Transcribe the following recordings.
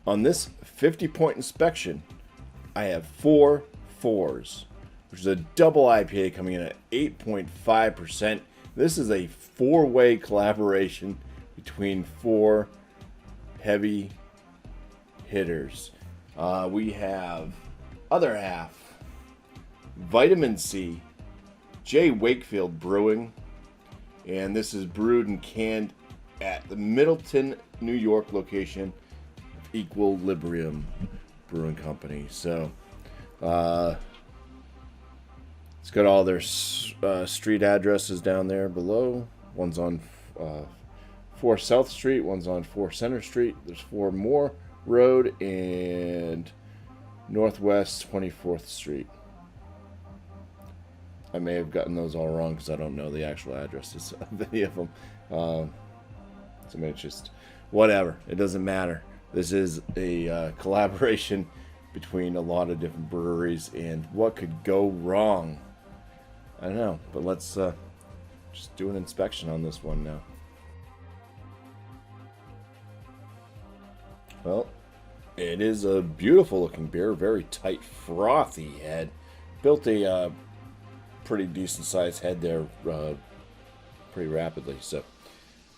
On this 50-point inspection, I have 4 4s, which is a double IPA coming in at 8.5%. This is a 4-way collaboration between 4 heavy hitters. We have other half, Vitamin C, J. Wakefield Brewing, and this is brewed and canned at the Middleton, New York location, Equilibrium Brewing Company. So it's got all their street addresses down there below. One's on 4 South Street, one's on 4 Center Street. There's 4 Moore Road and Northwest 24th Street. I may have gotten those all wrong because I don't know the actual addresses of any of them. So I mean, it's just whatever. It doesn't matter. This is a collaboration between a lot of different breweries, and what could go wrong? I don't know, but let's just do an inspection on this one now. Well, it is a beautiful looking beer, very tight, frothy head. Built a pretty decent sized head there pretty rapidly. So,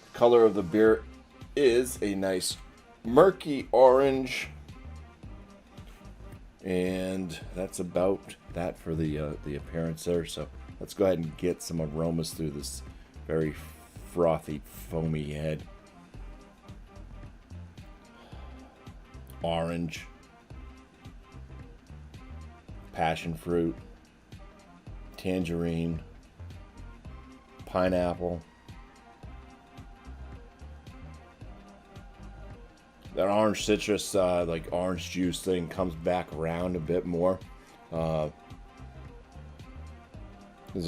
the color of the beer is a nice murky orange, and that's about that for the appearance there. So let's go ahead and get some aromas through this very frothy, foamy head. Orange, passion fruit, tangerine, pineapple. That orange citrus, like orange juice thing, comes back around a bit more. There's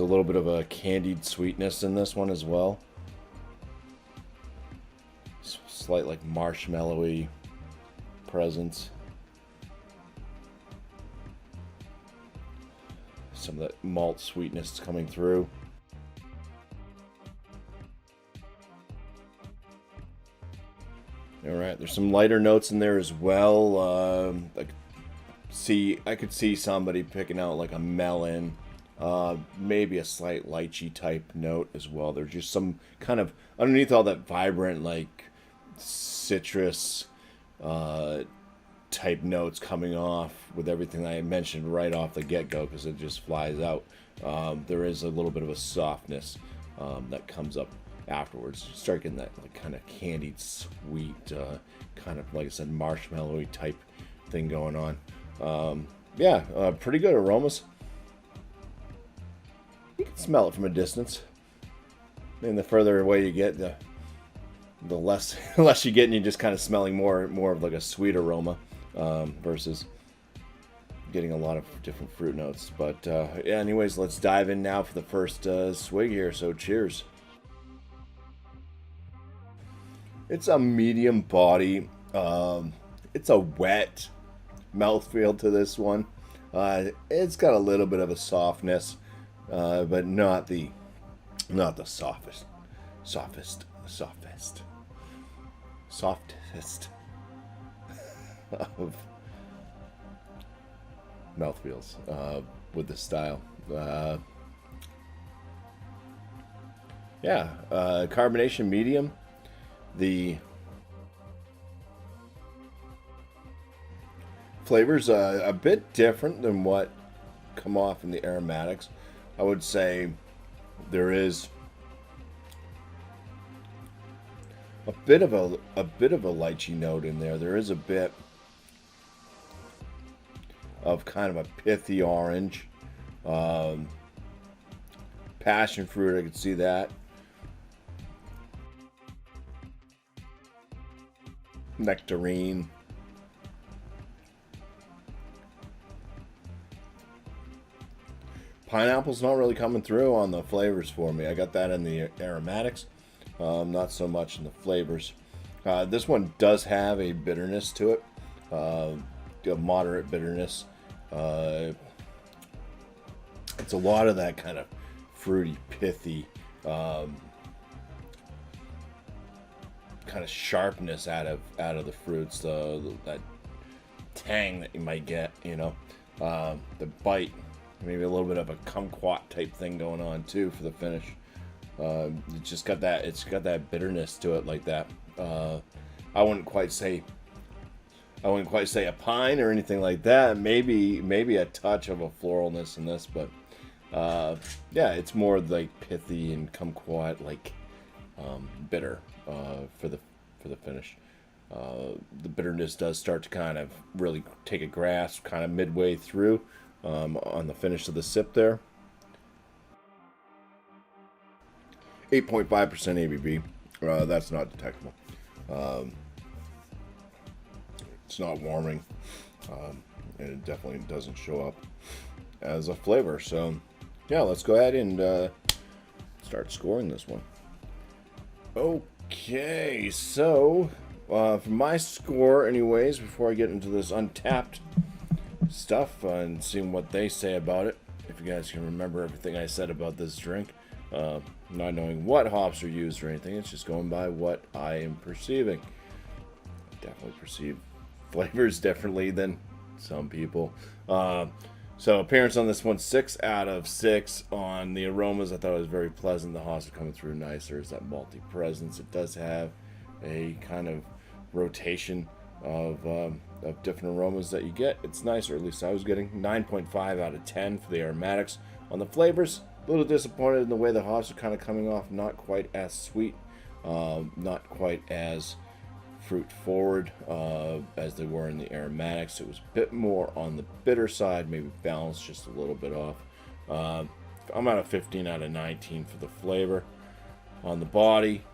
a little bit of a candied sweetness in this one as well. Slight like marshmallowy presence. Some of that malt sweetness coming through. All right, there's some lighter notes in there as well. I could see somebody picking out like a melon, maybe a slight lychee type note as well. There's just some kind of underneath all that vibrant like citrus type notes coming off with everything I mentioned right off the get-go, because it just flies out. There is a little bit of a softness that comes up afterwards. You start getting that like kind of candied sweet, kind of like I said, marshmallowy type thing going on. Pretty good aromas. You can smell it from a distance, and the further away you get, the less you get, and you're just kind of smelling more of like a sweet aroma versus getting a lot of different fruit notes. But anyways, let's dive in now for the first swig here. So cheers. It's a medium body. It's a wet mouthfeel to this one. It's got a little bit of a softness, but not the softest of mouthfeels with this style. Carbonation medium. The flavors a bit different than what come off in the aromatics. I would say there is a bit of a lychee note in there. There is a bit of kind of a pithy orange, passion fruit. I could see that. Nectarine. Pineapple's not really coming through on the flavors for me. I got that in the aromatics, not so much in the flavors. This one does have a bitterness to it, a moderate bitterness. It's a lot of that kind of fruity, pithy, kind of sharpness out of the fruits. That tang that you might get, you know, the bite, maybe a little bit of a kumquat type thing going on too for the finish. It's just got that. It's got that bitterness to it, like that. I wouldn't quite say a pine or anything like that. Maybe a touch of a floralness in this, but yeah, it's more like pithy and kumquat, like bitter for the finish. The bitterness does start to kind of really take a grasp kind of midway through on the finish of the sip there. 8.5% ABV. That's not detectable. It's not warming, and it definitely doesn't show up as a flavor. So yeah, let's go ahead and start scoring this one. Okay, so for my score anyways, before I get into this untapped stuff and seeing what they say about it, if you guys can remember everything I said about this drink, not knowing what hops are used or anything, it's just going by what I am perceiving. I definitely perceive flavors differently than some people. So appearance on this one, 6 out of 6. On the aromas, I thought it was very pleasant. The hops are coming through nice. There's that malty presence. It does have a kind of rotation of different aromas that you get. It's nice, or at least I was getting. 9.5 out of 10 for the aromatics. On the flavors, a little disappointed in the way the hops are kind of coming off, not quite as sweet, not quite as fruit forward as they were in the aromatics. It was a bit more on the bitter side, maybe balanced just a little bit off. I'm at a 15 out of 19 for the flavor. On the body,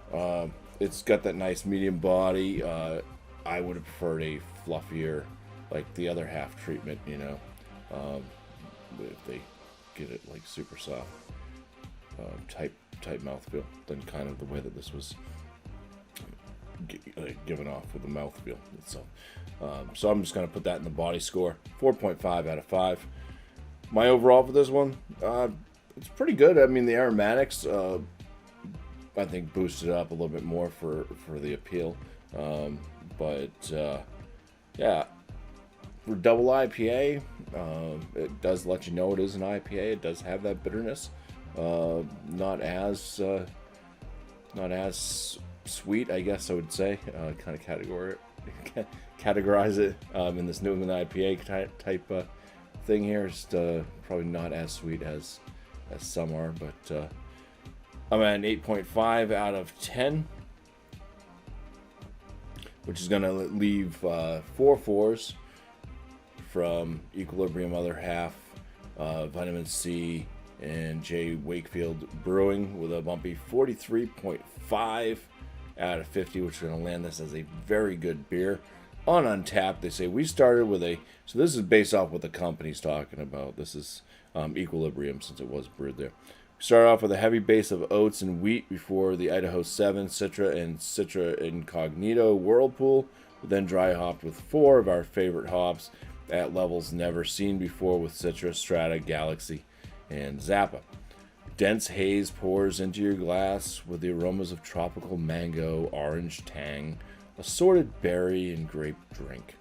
it's got that nice medium body. I would have preferred a fluffier, like the other half treatment, you know, if they get it like super soft, type mouthfeel, than kind of the way that this was given off with the mouthfeel itself. So I'm just going to put that in the body score, 4.5 out of 5. My overall for this one, it's pretty good. I mean, the aromatics, I think, boosted it up a little bit more for the appeal. But yeah, for double IPA, it does let you know it is an IPA. It does have that bitterness. Not as sweet, I guess I would say. Kind of categorize it in this New England IPA type thing here. It's probably not as sweet as some are, but I'm at an 8.5 out of 10, which is going to leave 4 4s from Equilibrium Other Half, Vitamin C, and J. Wakefield Brewing, with a bumpy 43.5 out of 50, which is going to land this as a very good beer. On Untapped, they say we started with so this is based off what the company's talking about. This is Equilibrium, since it was brewed there. We started off with a heavy base of oats and wheat before the Idaho 7, Citra, and Citra Incognito Whirlpool. We then dry hopped with 4 of our favorite hops at levels never seen before with Citra, Strata, Galaxy, and Zappa. Dense haze pours into your glass with the aromas of tropical mango, orange tang, assorted berry, and grape drink.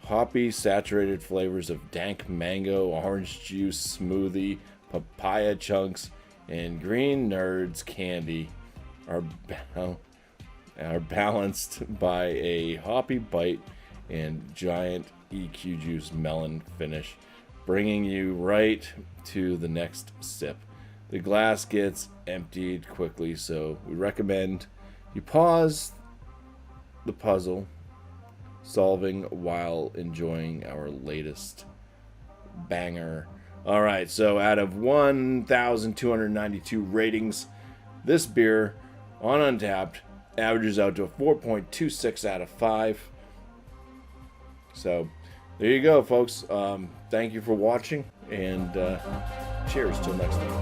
Hoppy, saturated flavors of dank mango, orange juice, smoothie, papaya chunks, and green nerds candy are balanced by a hoppy bite and giant EQ juice melon finish, bringing you right to the next sip. The glass gets emptied quickly, so we recommend you pause the puzzle solving while enjoying our latest banger. All right, so out of 1,292 ratings, this beer on Untapped averages out to a 4.26 out of 5. So there you go, folks. Thank you for watching, and cheers till next time.